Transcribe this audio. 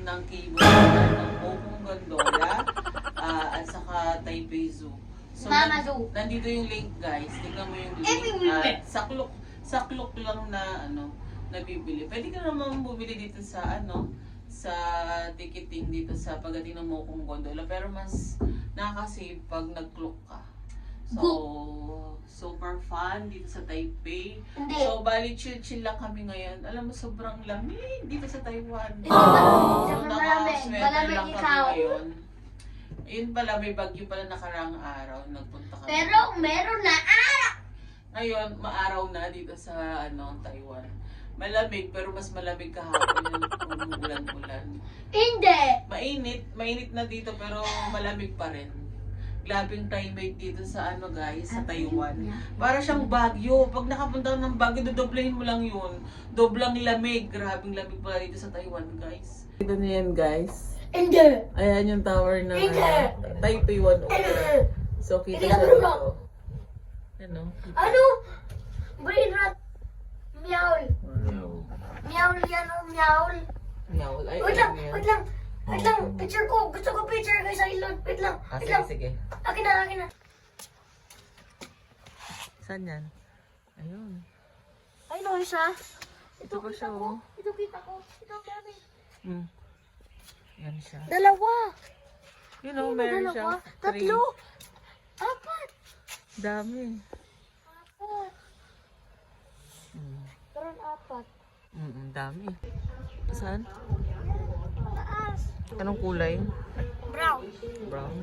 ng cable car ng Hong Gondola at saka Taipei Zoo. So, Mama Zoo. nandito yung link guys. Tignan mo yung link. Everywhere. Saklok lang na nabibili. Pwede ka naman bumili dito sa sa ticketing dito sa pagdating ng Mokong Gondola. Pero mas nakaka-save pag nag-clock ka. So, super fun dito sa Taipei. Hindi. So, bali chill lang kami ngayon. Alam mo, sobrang lamig dito sa Taiwan. Malamig Naka-sweater lang kami ikaw. ngayon. Yun pala, may bagyo pala nakaraang araw. Nagpunta kami. Pero meron na Ngayon, maaraw na dito sa Taiwan. Malamig, pero mas malamig kahapon yung umuulan-ulan. Hindi. Mainit na dito pero malamig pa rin. Grabing climate dito sa guys, sa Taiwan. Para siyang Baguio. Pag nakapunta ka ng Baguio, dodoblehin mo lang yun. Doblang lamig. Grabing lamig pala dito sa Taiwan, guys. Ito na yan, guys. Hindi. Ayan yung tower ng Taipei 101. So, kita Hindi siya ka dito. marunong. Ano? Ano? Brain rot. Meowl. Wow. Meowl yan o meowl. Meowl. Ay, Wait lang, ano yan? wait lang. Wait lang, picture ko. Gusto ko picture guys sa ilod. Wait lang, wait Sige, lang. sige. Akin na. Saan yan? Ayun. Ay, no, siya. Ito pa siya, oh. Ito kita ko. Ito dami. Yan siya. Dalawa. You know, meron siya. Dalawa. Tatlo. Apat. Dami. Apat. Karon apat. Dami. Saan? Taas. Anong kulay? Brown. Brown.